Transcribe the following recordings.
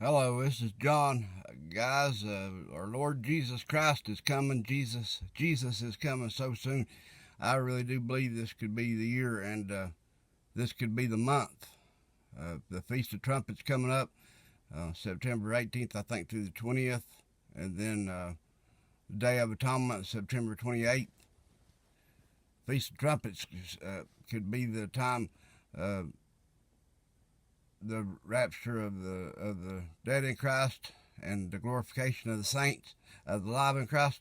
Hello, this is John. Guys, our Lord Jesus Christ is coming. Jesus is coming so soon. I really do believe this could be the year, and this could be the month. The Feast of Trumpets coming up September 18th, I think, through the 20th. And then the Day of Atonement, September 28th. Feast of Trumpets could be the time the rapture of the dead in Christ and the glorification of the saints of the alive in Christ,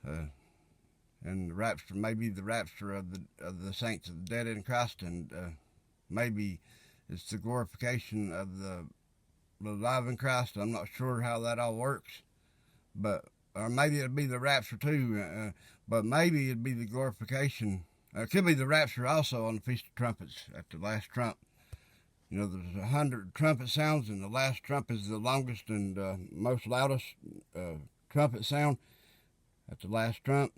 and the rapture, maybe the rapture of the saints of the dead in Christ, and maybe it's the glorification of the alive in Christ. I'm not sure how that all works, but or maybe it'd be the rapture too, but maybe it'd be the glorification. It could be the rapture also on the Feast of Trumpets at the last trump. You know, there's 100 trumpet sounds, and the last trump is the longest and most loudest trumpet sound at the last trump.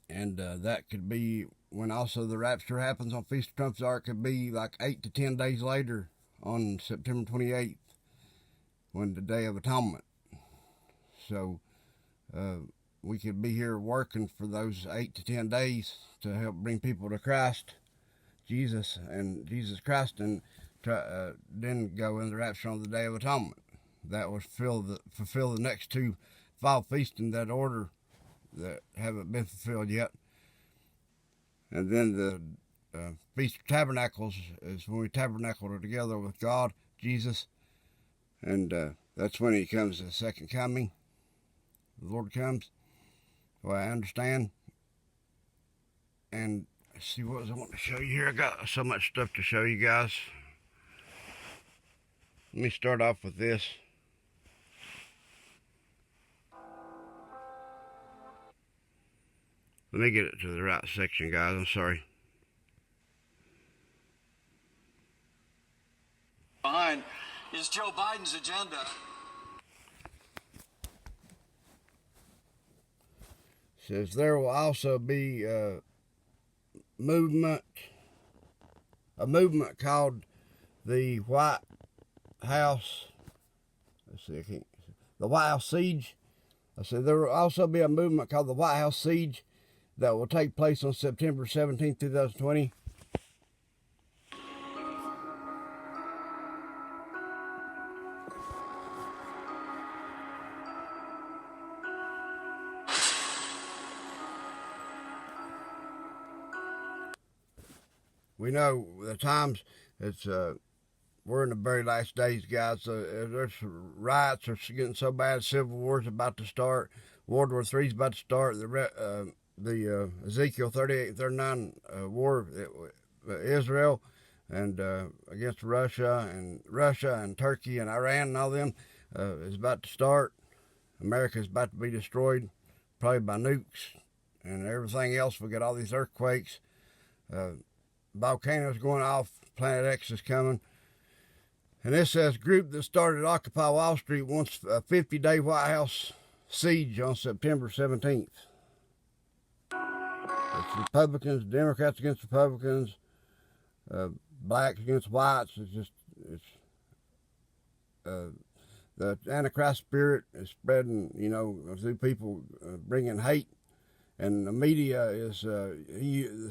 And that could be when also the rapture happens on Feast of Trumpets, or it could be like 8 to 10 days later on September 28th, when the Day of Atonement. So we could be here working for those 8 to 10 days to help bring people to Christ. Jesus Christ, and then go in the rapture on the Day of Atonement. That would fulfill the next two fall feasts in that order that haven't been fulfilled yet. And then the Feast of Tabernacles is when we tabernacle together with God, Jesus, and that's when He comes, the second coming. The Lord comes. Well, I understand. And see what I want to show you here. I got so much stuff to show you guys. Let me start off with this. Let me get it to the right section, guys. I'm sorry. Behind is Joe Biden's agenda. Says there will also be a movement called the White House. Let's see, the White House Siege. I said there will also be a movement called the White House Siege that will take place on September 17, 2020. We know the times we're in the very last days, guys. There's riots are getting so bad. Civil War's about to start. World War III's about to start. The Ezekiel 38 and 39 war, Israel and against Russia and Turkey and Iran and all them is about to start. America is about to be destroyed, probably by nukes and everything else. We got all these earthquakes. Volcanoes going off, Planet X is coming. And this says group that started Occupy Wall Street wants a 50-day White House siege on September 17th. It's Republicans, Democrats against Republicans, blacks against whites. The Antichrist spirit is spreading, through people bringing hate. And the media is,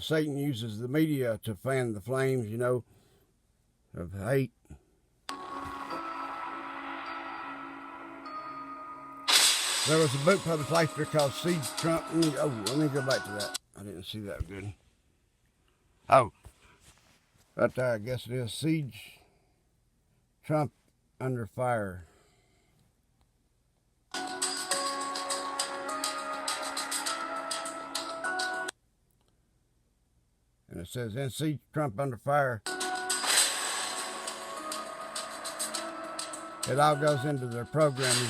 Satan uses the media to fan the flames, of hate. There was a book published last year called Siege Trump. Let me go back to that. I didn't see that good. Oh, right there, I guess it is. Siege Trump Under Fire. And it says, in Siege Trump Under Fire. It all goes into their programming.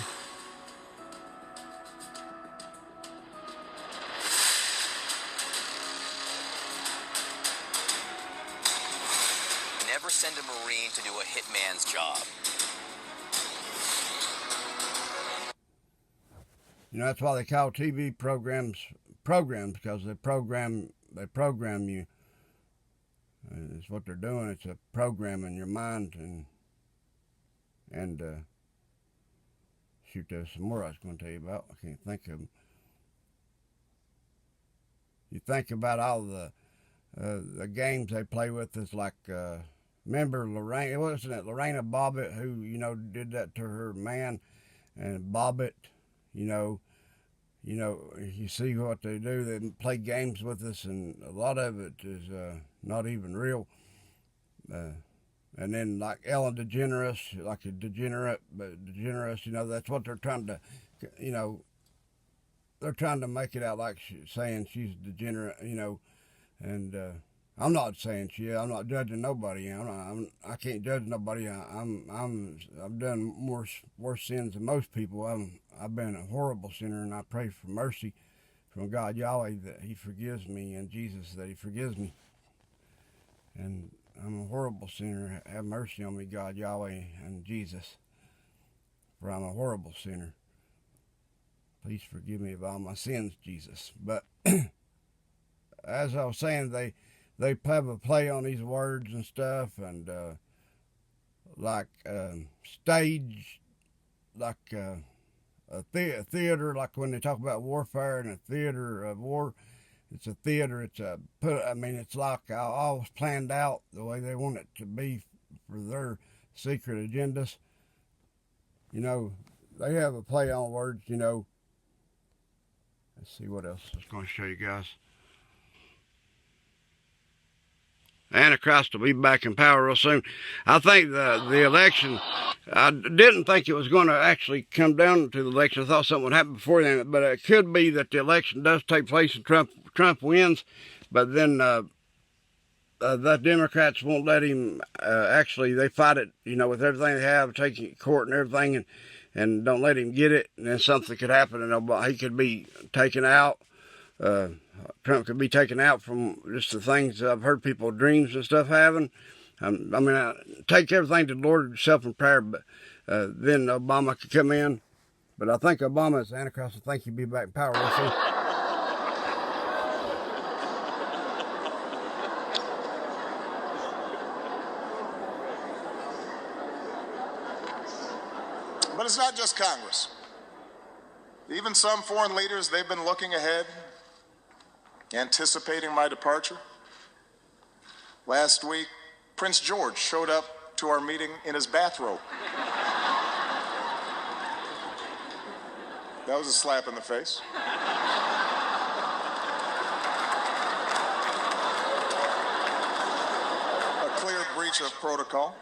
Never send a Marine to do a hitman's job. That's why they call TV programs, because they program you. It's what they're doing. It's a program in your mind, and And shoot, there's some more I was going to tell you about. I can't think of them. You think about all the games they play with. It's like, remember Lorraine, wasn't it Lorena Bobbitt who, did that to her man? And Bobbitt, you see what they do. They play games with us, and a lot of it is not even real. And then like Ellen DeGeneres, like a degenerate, but DeGeneres, that's what they're trying to, they're trying to make it out like saying she's degenerate, and I'm not saying I'm not judging nobody. I can't judge nobody. I've done worse sins than most people. I've been a horrible sinner, and I pray for mercy from God Yahweh that He forgives me, and Jesus that He forgives me. And I'm a horrible sinner. Have mercy on me, God Yahweh and Jesus, for I'm a horrible sinner. Please forgive me of all my sins, Jesus. But as I was saying, they have a play on these words and stuff, and like stage, like a theater, like when they talk about warfare and a theater of war. It's a theater. It's like all planned out the way they want it to be for their secret agendas. They have a play on words. Let's see what else I was going to show you guys. Antichrist will be back in power real soon. I think the election, I didn't think it was going to actually come down to the election. I thought something would happen before then, but it could be that the election does take place and Trump wins, but then the Democrats won't let him, actually they fight it, with everything they have, taking it to court and everything, and don't let him get it, and then something could happen, and he could be taken out. Trump could be taken out from just the things I've heard people dreams and stuff having. I take everything to the Lord yourself in prayer, but then Obama could come in. But I think Obama is the Antichrist. I think he'll be back in power real soon. But it's not just Congress. Even some foreign leaders, they've been looking ahead, anticipating my departure. Last week, Prince George showed up to our meeting in his bathrobe. That was a slap in the face. A clear breach of protocol.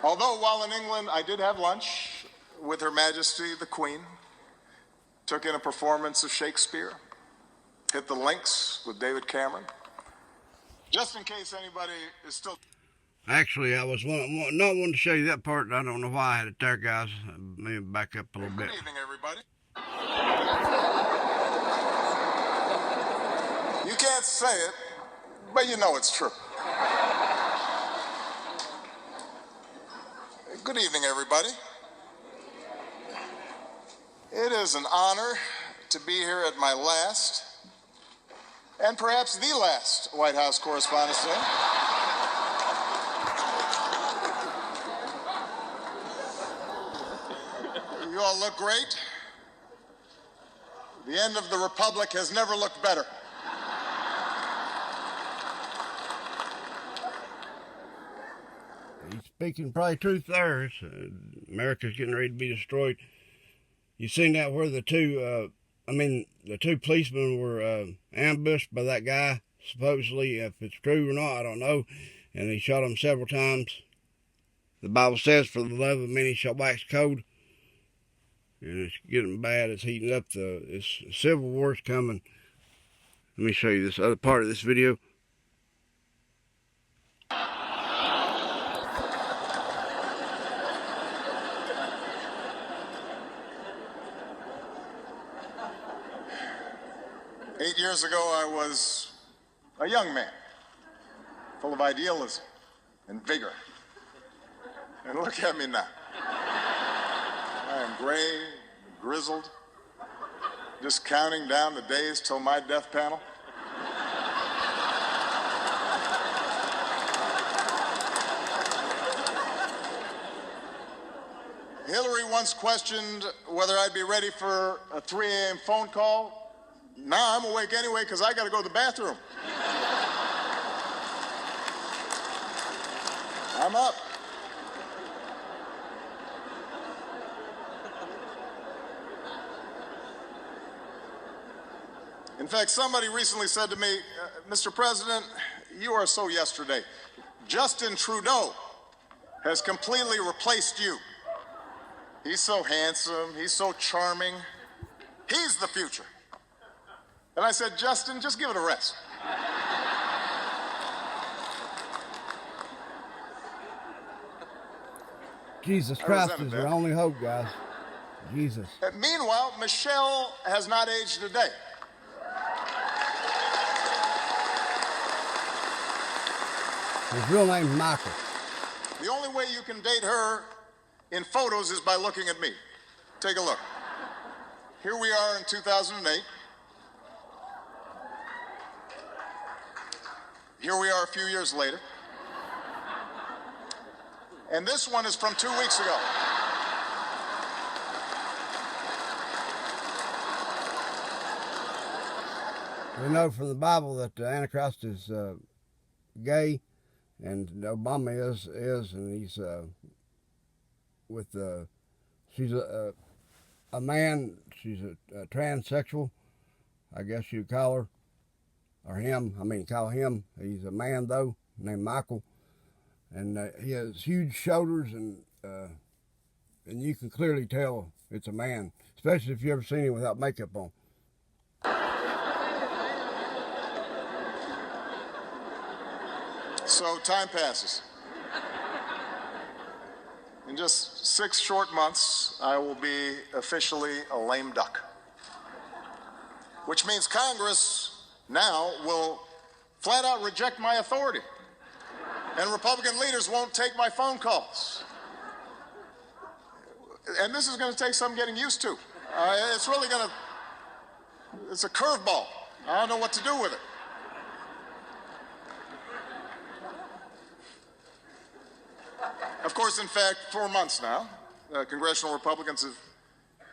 Although while in England, I did have lunch with Her Majesty the Queen, took in a performance of Shakespeare, hit the links with David Cameron. Just in case anybody is still... Actually, I was not wanting to show you that part. I don't know why I had it there, guys. Maybe back up a little bit. Good evening, everybody. You can't say it, but you know it's true. Good evening, everybody. It is an honor to be here at my last, and perhaps the last, White House Correspondents' Day. You all look great. The end of the Republic has never looked better. He's speaking probably truth there. America's getting ready to be destroyed. You seen that where the two policemen were ambushed by that guy, supposedly. If it's true or not, I don't know. And he shot them several times. The Bible says, for the love of many shall wax cold. And it's getting bad. It's heating up. This civil war's coming. Let me show you this other part of this video. Eight years ago, I was a young man, full of idealism and vigor. And look at me now. I am gray, grizzled, just counting down the days till my death panel. Hillary once questioned whether I'd be ready for a 3 a.m. phone call. Now I'm awake anyway because I got to go to the bathroom. I'm up. In fact, somebody recently said to me, Mr. President, you are so yesterday. Justin Trudeau has completely replaced you. He's so handsome. He's so charming. He's the future. And I said, Justin, just give it a rest. Jesus Christ is our only hope, guys. Jesus. Meanwhile, Michelle has not aged a day. His real name's Michael. The only way you can date her in photos is by looking at me. Take a look. Here we are in 2008. Here we are a few years later. And this one is from 2 weeks ago. We know from the Bible that the Antichrist is gay, and Obama is, and he's with she's a man. She's a transsexual, I guess you'd call her, or him. I mean, call him. He's a man though, named Michael, and he has huge shoulders, and you can clearly tell it's a man, especially if you ever seen him without makeup on. So time passes. In just 6 short months, I will be officially a lame duck. Which means Congress now will flat out reject my authority. And Republican leaders won't take my phone calls. And this is going to take some getting used to. It's a curveball. I don't know what to do with it. Of course, in fact, 4 months now, congressional Republicans have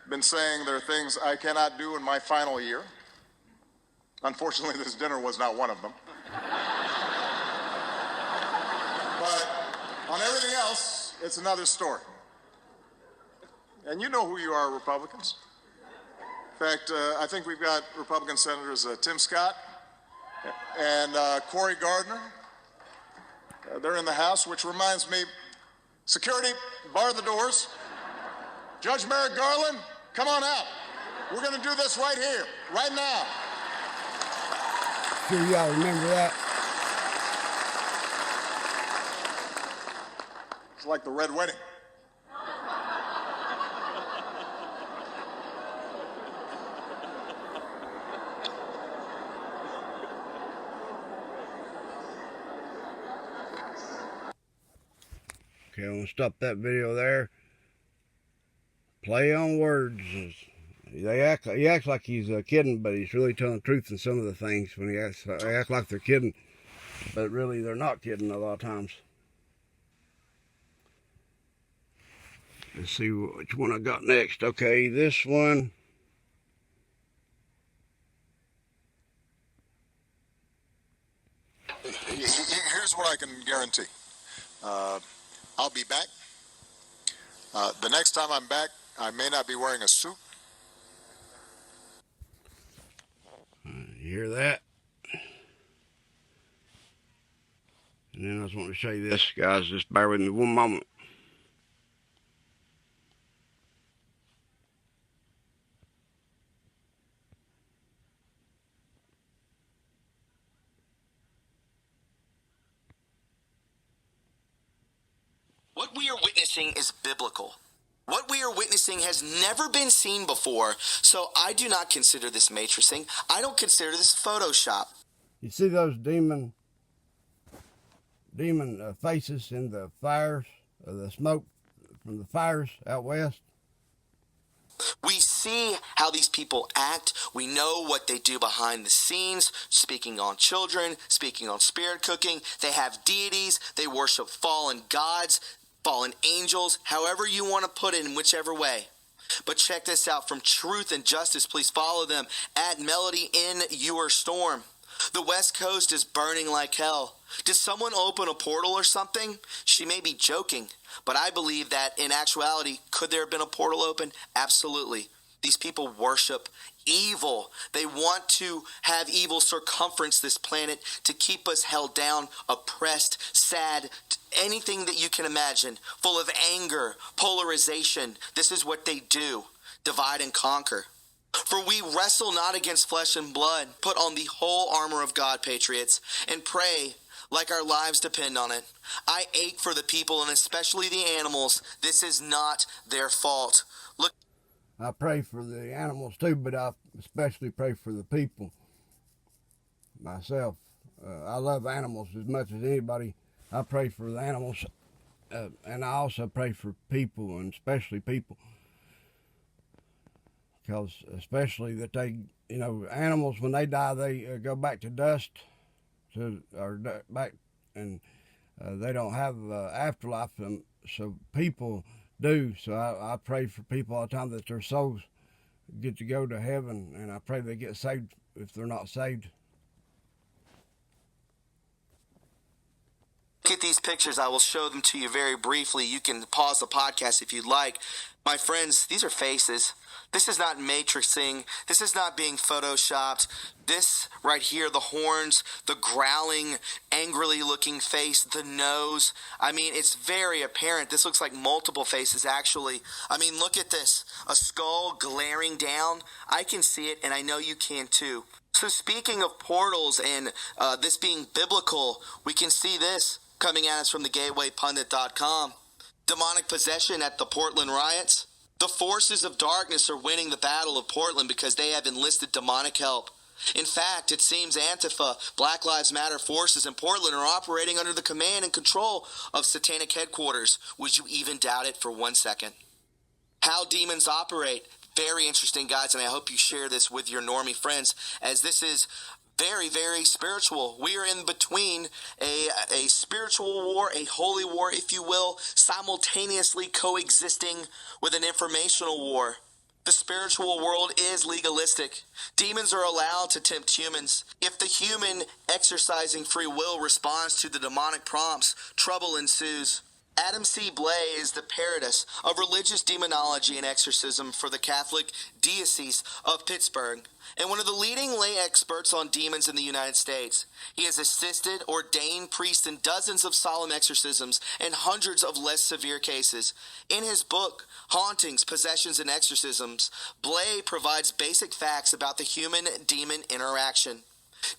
been saying there are things I cannot do in my final year. Unfortunately, this dinner was not one of them. But on everything else, it's another story. And you know who you are, Republicans. In fact, I think we've got Republican Senators Tim Scott and Cory Gardner. They're in the House, which reminds me, security, bar the doors. Judge Merrick Garland, come on out. We're going to do this right here, right now. Sure y'all remember that. It's like the Red Wedding. Okay, I'm going to stop that video there. Play on words. He acts like he's kidding, but he's really telling the truth in some of the things when they act like they're kidding. But really, they're not kidding a lot of times. Let's see which one I got next. Okay, this one. Here's what I can guarantee. I'll be back. The next time I'm back, I may not be wearing a suit. You hear that? And then I just want to show you this, guys. Just bear with me one moment. What we are witnessing is biblical. What we are witnessing has never been seen before, so I do not consider this matrixing. I don't consider this Photoshop. You see those demon faces in the fires, the smoke from the fires out west? We see how these people act. We know what they do behind the scenes, speaking on children, speaking on spirit cooking. They have deities. They worship fallen gods. fallen angels, however you want to put it, in whichever way. But check this out. From Truth and Justice, please follow them at Melody in Your Storm. The West Coast is burning like hell. Did someone open a portal or something? She may be joking, but I believe that in actuality, could there have been a portal open? Absolutely. These people worship evil. They want to have evil circumference this planet to keep us held down, oppressed, sad, anything that you can imagine, full of anger, polarization. This is what they do. Divide and conquer. For we wrestle not against flesh and blood. Put on the whole armor of God, patriots, and pray like our lives depend on it. I ache for the people and especially the animals. This is not their fault. Look. I pray for the animals too, but I especially pray for the people myself. I love animals as much as anybody. I pray for the animals, and I also pray for people, and especially people. Because especially that they, animals, when they die, they go back to dust, back, and they don't have afterlife. So people do. So I pray for people all the time that their souls get to go to heaven, and I pray they get saved if they're not saved. Look at these pictures. I will show them to you very briefly. You can pause the podcast if you'd like. My friends, these are faces. This is not matrixing. This is not being photoshopped. This right here, the horns, the growling, angrily looking face, the nose. I mean, it's very apparent. This looks like multiple faces, actually. I mean, look at this. A skull glaring down. I can see it, and I know you can too. So speaking of portals and this being biblical, we can see this coming at us from the gatewaypundit.com. Demonic possession at the Portland riots. The forces of darkness are winning the battle of Portland because they have enlisted demonic help. In fact, it seems Antifa, Black Lives Matter forces in Portland are operating under the command and control of satanic headquarters. Would you even doubt it for 1 second? How demons operate. Very interesting, guys, and I hope you share this with your normie friends, as this is very, very spiritual. We are in between a spiritual war, a holy war, if you will, simultaneously coexisting with an informational war. The spiritual world is legalistic. Demons are allowed to tempt humans. If the human exercising free will responds to the demonic prompts, trouble ensues. Adam C. Blay is the paradise of religious demonology and exorcism for the Catholic Diocese of Pittsburgh, and one of the leading lay experts on demons in the United States. He has assisted ordained priests in dozens of solemn exorcisms and hundreds of less severe cases. In his book, Hauntings, Possessions, and Exorcisms, Blay provides basic facts about the human-demon interaction.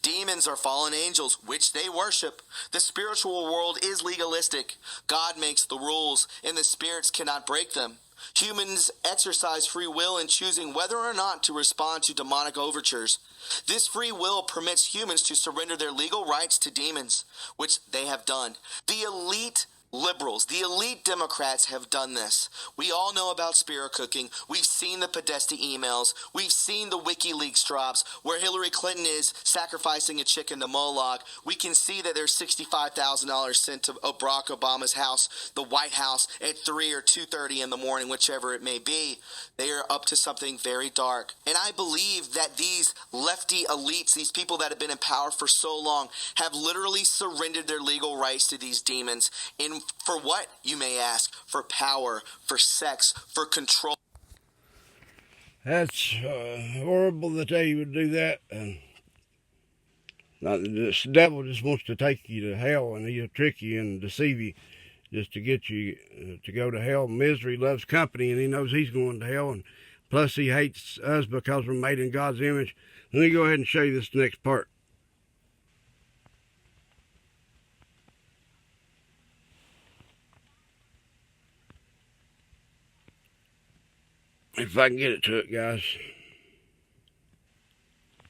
Demons are fallen angels, which they worship. The spiritual world is legalistic. God makes the rules, and the spirits cannot break them. Humans exercise free will in choosing whether or not to respond to demonic overtures. This free will permits humans to surrender their legal rights to demons, which they have done. The elite liberals, the elite Democrats have done this. We all know about spirit cooking. We've seen the Podesta emails. We've seen the WikiLeaks drops where Hillary Clinton is sacrificing a chicken to Moloch. We can see that there's $65,000 sent to Barack Obama's house, the White House, at 3 or 2:30 in the morning, whichever it may be. They are up to something very dark. And I believe that these lefty elites, these people that have been in power for so long, have literally surrendered their legal rights to these demons. And for what, you may ask? For power, for sex, for control. That's horrible that they would do that. This devil just wants to take you to hell, and he'll trick you and deceive you just to get you to go to hell. Misery loves company, and he knows he's going to hell, and plus he hates us because we're made in God's image. Let me go ahead and show you this next part. If I can get it to it, guys.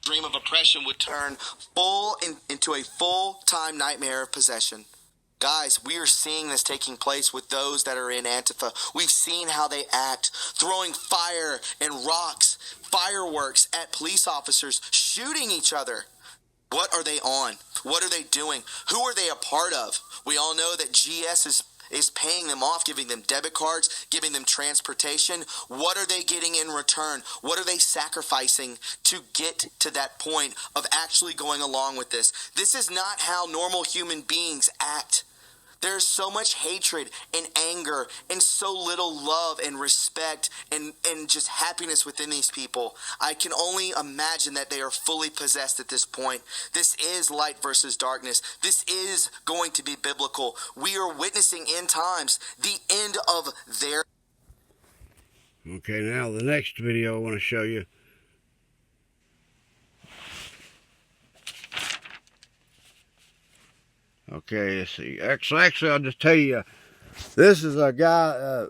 Dream of oppression would turn into a full-time nightmare of possession. Guys, we are seeing this taking place with those that are in Antifa. We've seen how they act, throwing fire and rocks, fireworks at police officers, shooting each other. What are they on? What are they doing? Who are they a part of? We all know that GS is paying them off, giving them debit cards, giving them transportation. What are they getting in return? What are they sacrificing to get to that point of actually going along with this? This is not how normal human beings act. There's so much hatred and anger and so little love and respect and just happiness within these people. I can only imagine that they are fully possessed at this point. This is light versus darkness. This is going to be biblical. We are witnessing end times, the end of their... Okay, now the next video I want to show you. Okay, let's see. Actually, I'll just tell you, this is a guy.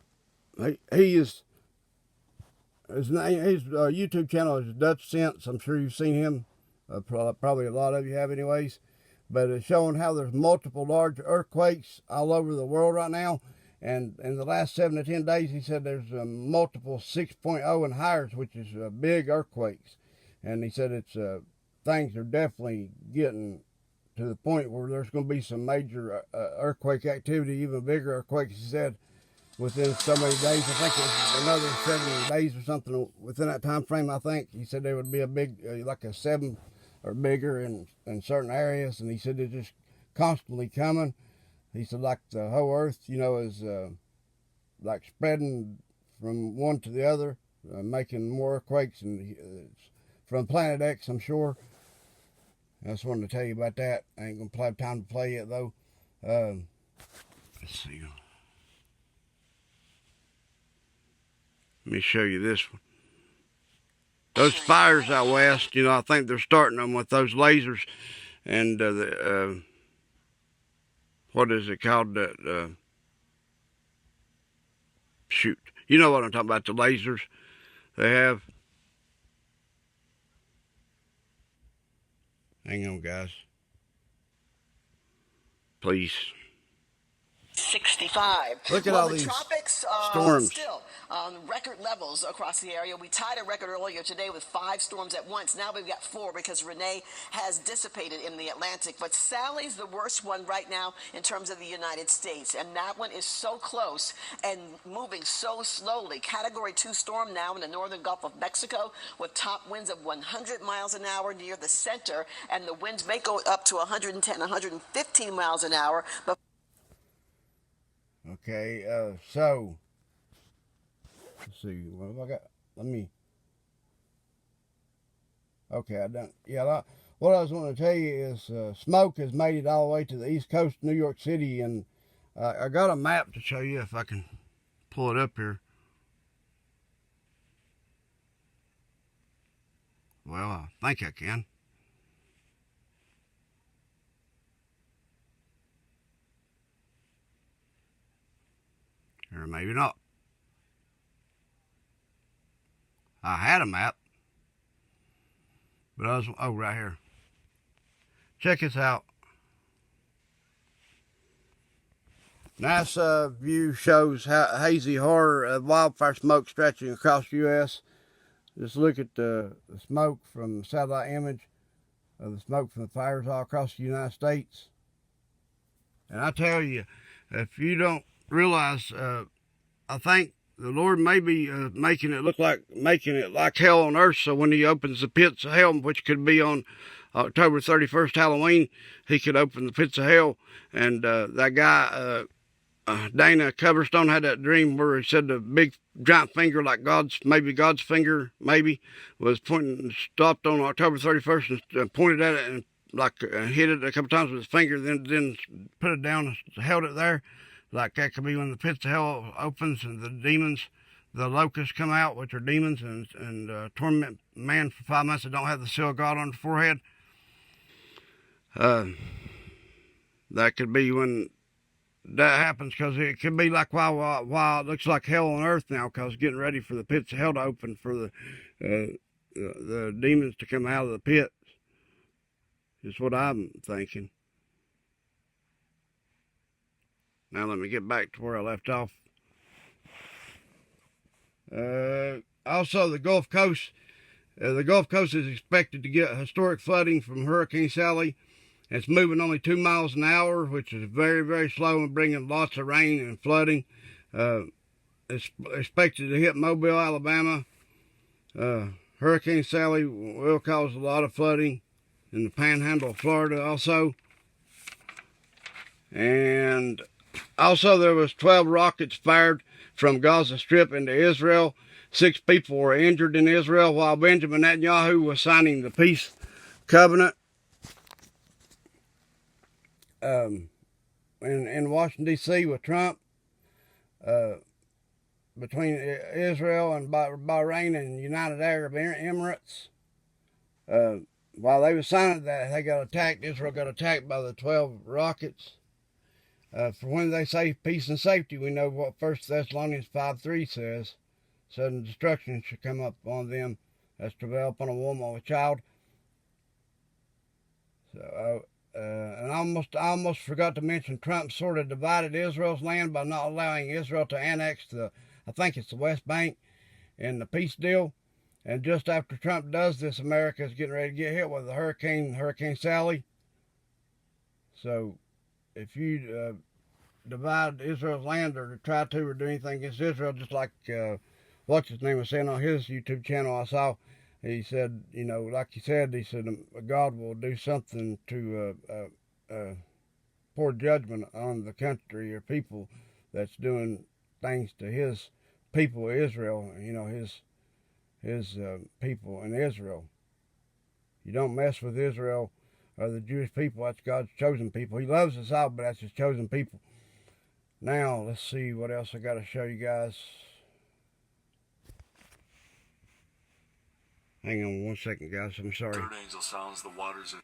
His YouTube channel is Dutch Sense. I'm sure you've seen him. Probably a lot of you have, anyways. But it's showing how there's multiple large earthquakes all over the world right now. And in the last 7 to 10 days, he said there's multiple 6.0 and higher, which is big earthquakes. And he said it's things are definitely getting to the point where there's going to be some major earthquake activity, even bigger earthquakes, he said, within so many days. I think it's another 70 days or something within that time frame, I think. He said there would be a big, like a 7 or bigger in certain areas, and he said they're just constantly coming. He said like the whole earth, you know, is like spreading from one to the other, making more earthquakes, and it's from Planet X, I'm sure. I just wanted to tell you about that. I ain't going to have time to play it, though. Let's see. Let me show you this one. Those fires out west, you know, I think they're starting them with those lasers. And what is it called? Shoot. You know what I'm talking about, the lasers they have. Hang on, guys. Please. 65. Look at all these tropics, storms. Still record levels across the area. We tied a record earlier today with 5 storms at once. Now we've got 4 because Renee has dissipated in the Atlantic. But Sally's the worst one right now in terms of the United States. And that one is so close and moving so slowly. Category 2 storm now in the northern Gulf of Mexico with top winds of 100 miles an hour near the center. And the winds may go up to 110, 115 miles an hour. But okay, so, let's see, what have I got? Let me, okay, I done, yeah, what I was wanting to tell you is smoke has made it all the way to the east coast of New York City, and I got a map to show you if I can pull it up here. Well, I think I can. Or maybe not. I had a map, but I was, oh, right here. Check this out. Nice view shows hazy horror of wildfire smoke stretching across the U.S. Just look at the smoke from the satellite image of the smoke from the fires all across the United States. And I tell you, if you don't realize, I think the Lord may be making it like hell on earth. So when he opens the pits of hell, which could be on October 31st, Halloween, he could open the pits of hell. And that guy, Dana Coverstone, had that dream where he said the big giant finger, like God's finger, was pointing, stopped on October 31st and pointed at it and hit it a couple times with his finger, then put it down and held it there. Like that could be when the pits of hell opens and the demons, the locusts come out, which are demons, and torment man for 5 months that don't have the seal of God on the forehead. That could be when that happens, because it could be like while it looks like hell on earth now, because getting ready for the pits of hell to open for the demons to come out of the pits is what I'm thinking. Now let me get back to where I left off. Also, the Gulf Coast is expected to get historic flooding from Hurricane Sally. It's moving only 2 miles an hour, which is very, very slow and bringing lots of rain and flooding. It's expected to hit Mobile, Alabama. Hurricane Sally will cause a lot of flooding in the panhandle of Florida also. And also there was 12 rockets fired from Gaza Strip into Israel. 6 people were injured in Israel while Benjamin Netanyahu was signing the peace covenant in Washington, D.C. with Trump. Between Israel and Bahrain and United Arab Emirates. While they were signing that, they got attacked. Israel got attacked by the 12 rockets. For when they say peace and safety, we know what 1 Thessalonians 5:3 says. Sudden destruction should come up on them as travail upon a woman with a child. So, and I almost forgot to mention, Trump sort of divided Israel's land by not allowing Israel to annex I think it's the West Bank in the peace deal. And just after Trump does this, America is getting ready to get hit with a Hurricane Sally. So if you divide Israel's land or try to or do anything against Israel, just like what's his name was saying on his YouTube channel I saw, he said, you know, like he said God will do something to pour judgment on the country or people that's doing things to his people Israel, you know, his people in Israel. You don't mess with Israel or the Jewish people. That's God's chosen people. He loves us all, but that's his chosen people. Now, let's see what else I got to show you guys. Hang on 1 second, guys. I'm sorry. Third angel sounds the waters of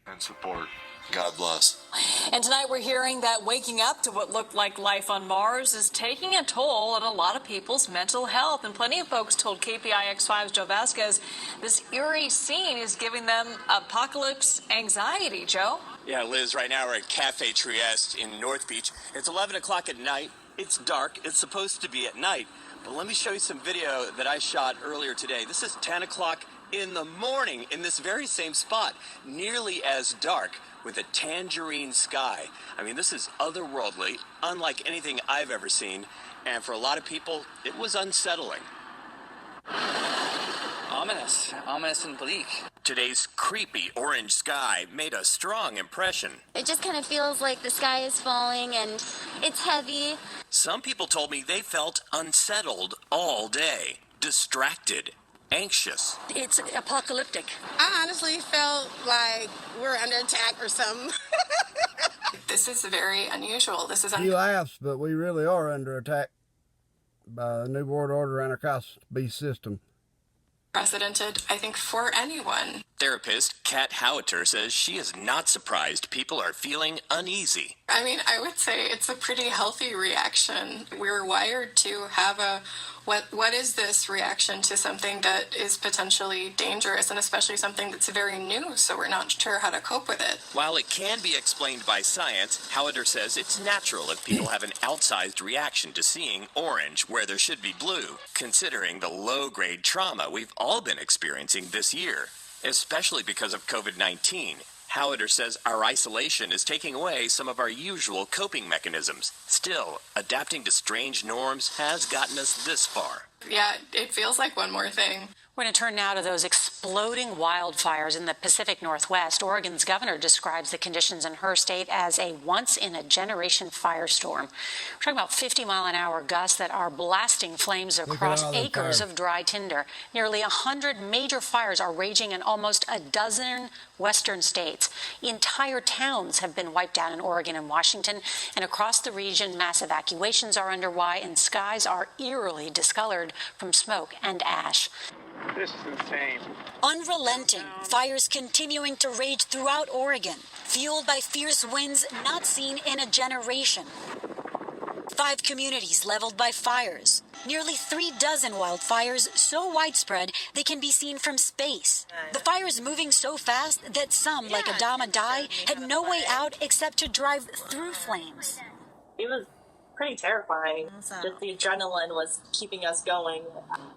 and support. God bless. And tonight we're hearing that waking up to what looked like life on Mars is taking a toll on a lot of people's mental health. And plenty of folks told KPIX5's Joe Vasquez this eerie scene is giving them apocalypse anxiety. Joe? Yeah, Liz, right now we're at Cafe Trieste in North Beach. It's 11 o'clock at night. It's dark. It's supposed to be at night. But let me show you some video that I shot earlier today. This is 10 o'clock in the morning in this very same spot, nearly as dark, with a tangerine sky. I mean, this is otherworldly, unlike anything I've ever seen, and for a lot of people, it was unsettling. Ominous and bleak. Today's creepy orange sky made a strong impression. It just kind of feels like the sky is falling and it's heavy. Some people told me they felt unsettled all day, distracted, anxious. It's apocalyptic. I honestly felt like we're under attack or something. This is very unusual. He laughs, but we really are under attack by the New World Order and our Christ beast system. Unprecedented, I think, for anyone. Therapist Kat Howiter says she is not surprised people are feeling uneasy. I mean, I would say it's a pretty healthy reaction. We're wired to have a what is this reaction to something that is potentially dangerous, and especially something that's very new, so we're not sure how to cope with it. While it can be explained by science, Howiter says it's natural if people have an outsized reaction to seeing orange where there should be blue, considering the low-grade trauma we've all been experiencing this year, especially because of COVID-19. Howiter says our isolation is taking away some of our usual coping mechanisms. Still, adapting to strange norms has gotten us this far. Yeah, it feels like one more thing. We're going to turn now to those exploding wildfires in the Pacific Northwest. Oregon's governor describes the conditions in her state as a once-in-a-generation firestorm. We're talking about 50-mile-an-hour gusts that are blasting flames across acres of dry tinder. Nearly 100 major fires are raging in almost a dozen western states. Entire towns have been wiped out in Oregon and Washington, and across the region, mass evacuations are underway, and skies are eerily discolored from smoke and ash. This is insane. Unrelenting, fires continuing to rage throughout Oregon, fueled by fierce winds not seen in a generation. 5 communities leveled by fires. Nearly 36 wildfires so widespread they can be seen from space. The fires moving so fast that some, like Adama Dai, had no way out except to drive through flames. It was pretty terrifying. Just the adrenaline was keeping us going.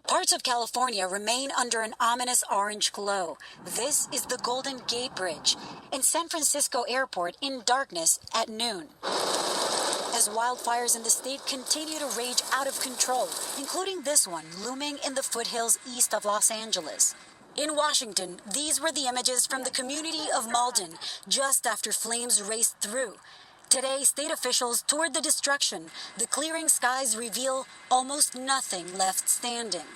Parts of California remain under an ominous orange glow. This is the Golden Gate Bridge in San Francisco Airport in darkness at noon. As wildfires in the state continue to rage out of control, including this one looming in the foothills east of Los Angeles. In Washington, these were the images from the community of Malden just after flames raced through. Today, state officials toured the destruction. The clearing skies reveal almost nothing left standing.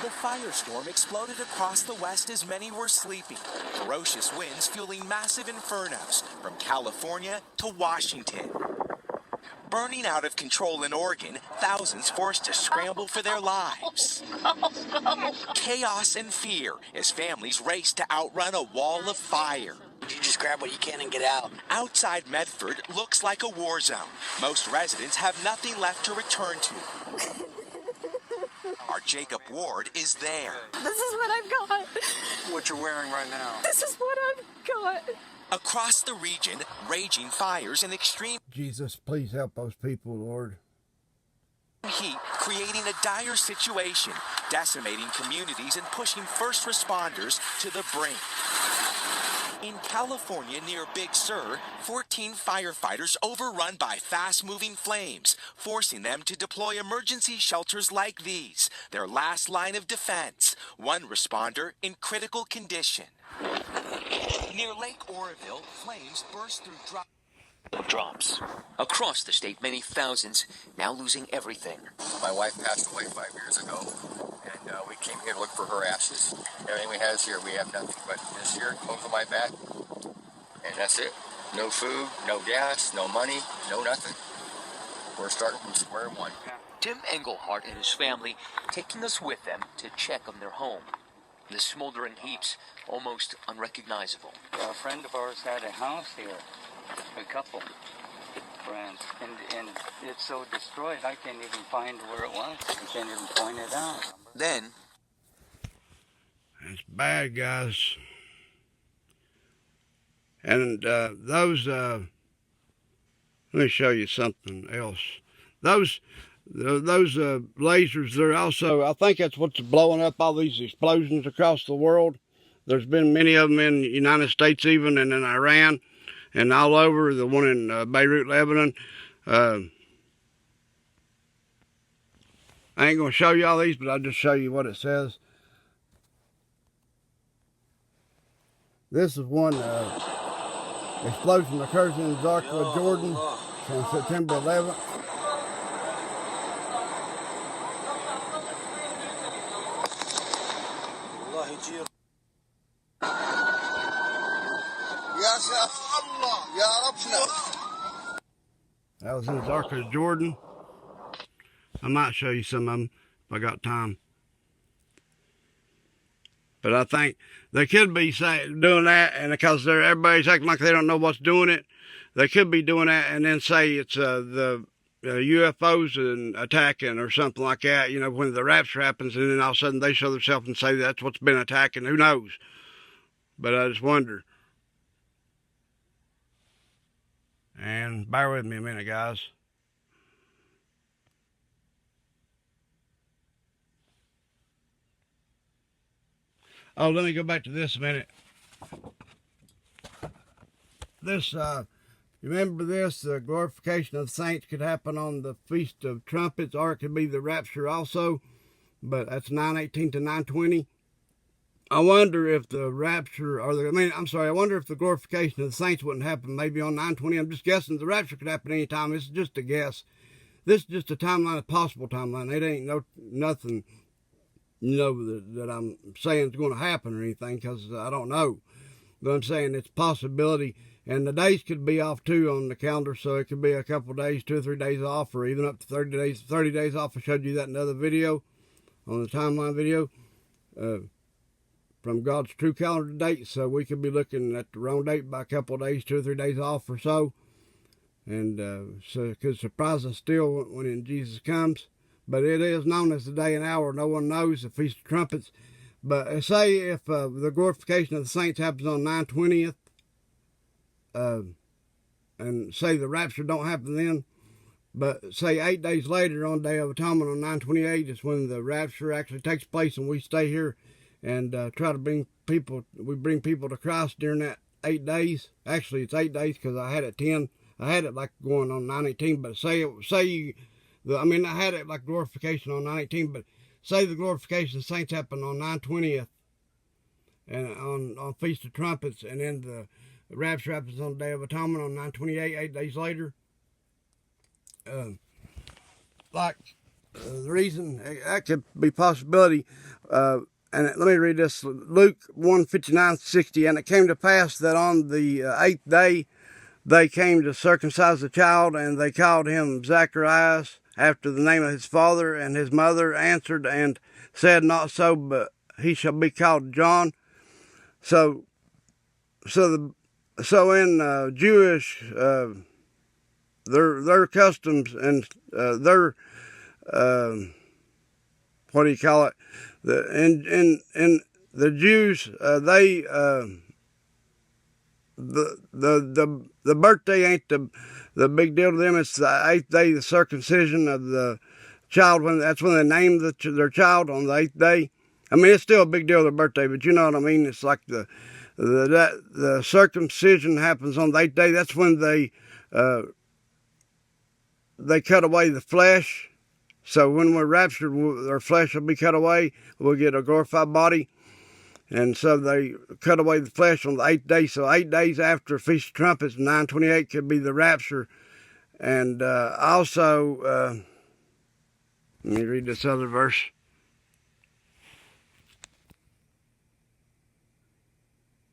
The firestorm exploded across the West as many were sleeping. Ferocious winds fueling massive infernos from California to Washington. Burning out of control in Oregon, thousands forced to scramble for their lives. Chaos and fear as families race to outrun a wall of fire. You just grab what you can and get out. Outside Medford looks like a war zone. Most residents have nothing left to return to. Our Jacob Ward is there. This is what I've got. What you're wearing right now. This is what I've got. Across the region, raging fires and extreme Jesus, please help those people, Lord. heat, creating a dire situation, decimating communities and pushing first responders to the brink. In California, near Big Sur, 14 firefighters overrun by fast-moving flames, forcing them to deploy emergency shelters like these, their last line of defense. One responder in critical condition. Near Lake Oroville, flames burst through drops. Across the state, many thousands now losing everything. My wife passed away 5 years ago, and we came here to look for her ashes. Everything we have is here. We have nothing but this here, clothes on my back, and that's it. No food, no gas, no money, no nothing. We're starting from square one. Tim Engelhardt and his family taking us with them to check on their home. The smoldering heaps, almost unrecognizable. A friend of ours had a house here. A couple friends, and it's so destroyed I can't even find where it was. I can't even point it out. Then it's bad, guys. And those let me show you something else. Those lasers, they're also, I think that's what's blowing up all these explosions across the world. There's been many of them in the United States even, and in Iran. And all over, the one in Beirut, Lebanon. I ain't going to show you all these, but I'll just show you what it says. This is one explosion occurs in Zarqa, Jordan, on September 11th. That was in Zarqa, Jordan. I might show you some of them if I got time. But I think they could be doing that, and because everybody's acting like they don't know what's doing it, they could be doing that and then say it's the UFOs and attacking or something like that, you know, when the rapture happens, and then all of a sudden they show themselves and say that's what's been attacking. Who knows? But I just wonder. And bear with me a minute, guys. Oh, let me go back to this a minute. This, you remember this? The glorification of the saints could happen on the Feast of Trumpets, or it could be the rapture also. But that's 9:18 to 9:20. I wonder if the rapture, or I wonder if the glorification of the saints wouldn't happen maybe on 9:20. I'm just guessing the rapture could happen anytime. This is just a guess. This is just a timeline, a possible timeline. It ain't nothing, you know, that I'm saying is going to happen or anything, because I don't know. But I'm saying it's a possibility. And the days could be off too on the calendar, so it could be a couple of days, 2 or 3 days off, or even up to 30 days. 30 days off. I showed you that in another video, on the timeline video. From God's true calendar date, so we could be looking at the wrong date by a couple of days, 2 or 3 days off or so. And so it could surprise us still when Jesus comes. But it is known as the day and hour. No one knows, the Feast of Trumpets. But say if the glorification of the saints happens on 9/20th, and say the rapture don't happen then, But say 8 days later, on Day of Atonement on 9/28, is when the rapture actually takes place, and we stay here and try to bring people. We bring people to Christ during that 8 days. Actually, it's 8 days because I had it 10. I had it like going on 9/18. But I had it like glorification on 9/18. But say the glorification of the saints happened on 9/20th, and on Feast of Trumpets, and then the rapture happens on the Day of Atonement on 9/28, 8 days later. The reason that could be a possibility, and let me read this, Luke 1:59-60, and it came to pass that on the 8th day they came to circumcise the child, and they called him Zacharias, after the name of his father, and his mother answered and said, Not so, but he shall be called John. So in Jewish, their customs and their what do you call it? In the Jews, the birthday ain't the big deal to them. It's the 8th day, the circumcision of the child. That's when they name their child, on the 8th day. I mean, it's still a big deal, their birthday, but you know what I mean. It's like the circumcision happens on the 8th day. That's when they cut away the flesh. So when we're raptured, our flesh will be cut away. We'll get a glorified body. And so they cut away the flesh on the 8th day. So 8 days after Feast of Trumpets, 9/28 could be the rapture. And also, let me read this other verse.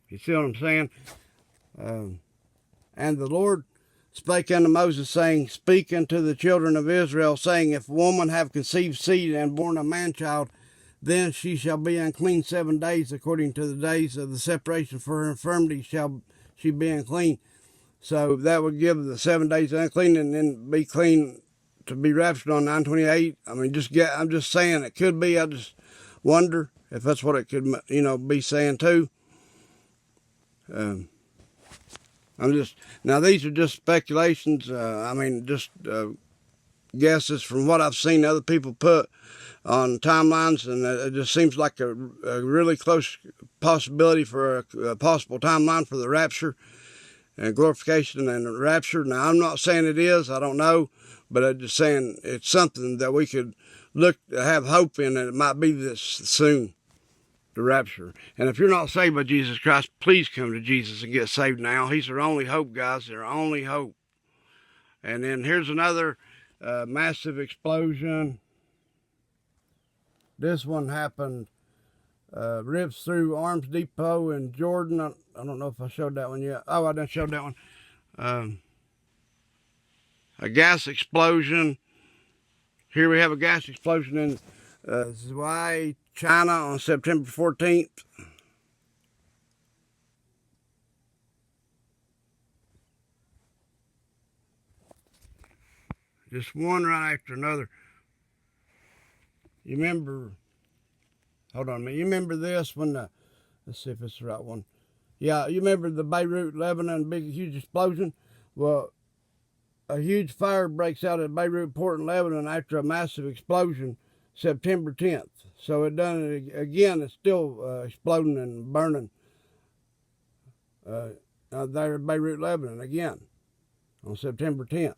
You see what I'm saying? And the Lord spake unto Moses, saying, Speak unto the children of Israel, saying, If a woman have conceived seed and born a man-child, then she shall be unclean 7 days, according to the days of the separation for her infirmity shall she be unclean. So that would give the 7 days unclean, and then be clean to be raptured on 9/28. I mean, I'm just saying it could be. I just wonder if that's what it could, be saying too. Now these are just speculations. Guesses from what I've seen other people put on timelines, and it just seems like a really close possibility for a possible timeline for the rapture and glorification and rapture. Now, I'm not saying it is. I don't know, but I'm just saying it's something that we could have hope in, and it might be this soon. The rapture. And if you're not saved by Jesus Christ, please come to Jesus and get saved now. He's our only hope, guys. Our only hope. And then here's another massive explosion. This one happened, rips through Arms Depot in Jordan. I don't know if I showed that one yet. Oh, I didn't show that one. A gas explosion. Here we have a gas explosion in Zhuhai, China on September 14th. Just one right after another. You remember, hold on a minute, you remember this when let's see if it's the right one. Yeah, you remember the Beirut, Lebanon, huge explosion? Well, a huge fire breaks out at Beirut port in Lebanon after a massive explosion September 10th. So it done it again. It's still exploding and burning there in Beirut, Lebanon again on September 10th.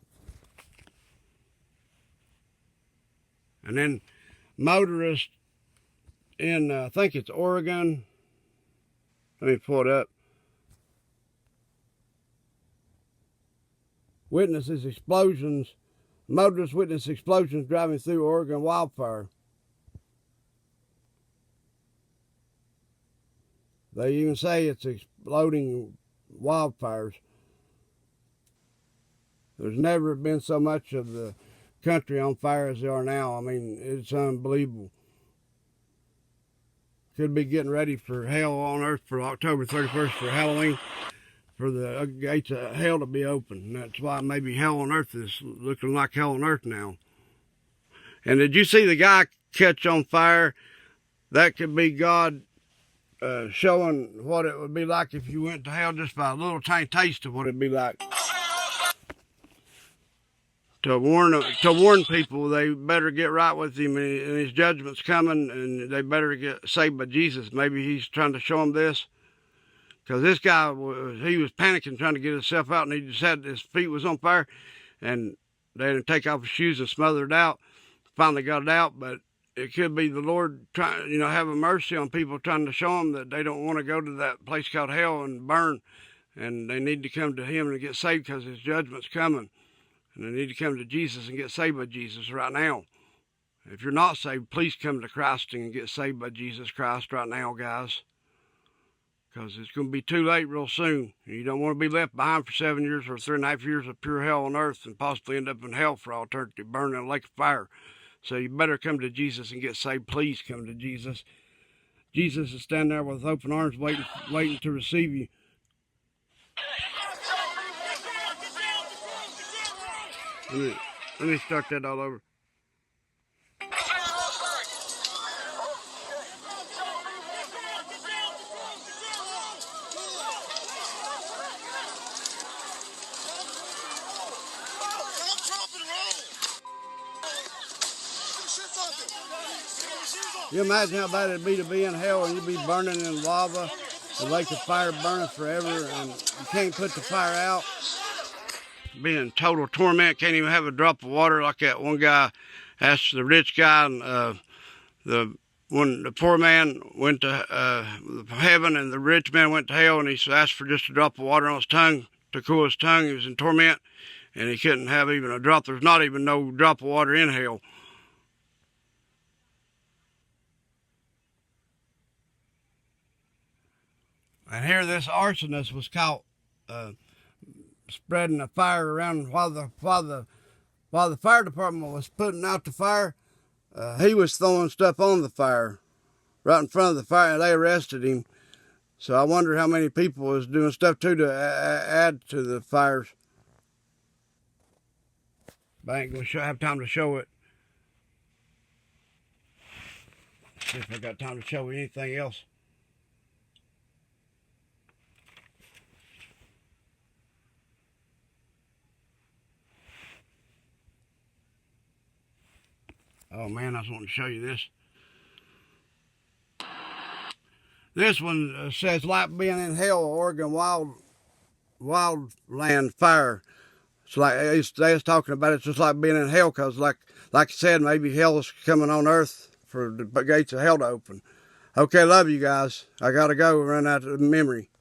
And then motorists in, I think it's Oregon. Let me pull it up. Witnesses explosions. Motorists witness explosions driving through Oregon wildfire. They even say it's exploding wildfires. There's never been so much of the country on fire as there are now. I mean, it's unbelievable. Could be getting ready for hell on earth for October 31st for Halloween, for the gates of hell to be open. And that's why maybe hell on earth is looking like hell on earth now. And did you see the guy catch on fire? That could be God showing what it would be like if you went to hell, just by a little tiny taste of what it'd be like. to warn people they better get right with him, and his judgment's coming, and they better get saved by Jesus. Maybe he's trying to show them this, because this guy he was panicking, trying to get himself out, and he just had his feet was on fire, and they had to take off his shoes and smother it out. Finally got it out, but it could be the Lord trying, having mercy on people, trying to show them that they don't want to go to that place called hell and burn, and they need to come to him and get saved because his judgment's coming. And they need to come to Jesus and get saved by Jesus right now. If you're not saved, please come to Christ and get saved by Jesus Christ right now, guys. Because it's going to be too late real soon. You don't want to be left behind for 7 years or 3.5 years of pure hell on earth and possibly end up in hell for all eternity, burning in a lake of fire. So you better come to Jesus and get saved. Please come to Jesus. Jesus is standing there with open arms waiting to receive you. Let me start that all over. You imagine how bad it'd be to be in hell and you'd be burning in lava, the lake of fire burning forever, and you can't put the fire out. Be in total torment, can't even have a drop of water, like that one guy asked the rich guy, and the poor man went to heaven and the rich man went to hell, and he asked for just a drop of water on his tongue to cool his tongue. He was in torment and he couldn't have even a drop. There's not even no drop of water in hell. And here this arsonist was caught spreading a fire around while the fire department was putting out the fire. He was throwing stuff on the fire right in front of the fire, and they arrested him. So I wonder how many people was doing stuff too to add to the fires. But I ain't going to have time to show it. See if I got time to show you anything else. Oh man, I was wanting to show you this. This one says, like being in hell, Oregon wildland fire. It's like they was talking about it's just like being in hell, because like I said, maybe hell is coming on earth for the gates of hell to open. Okay, love you guys. I gotta go, run out of memory.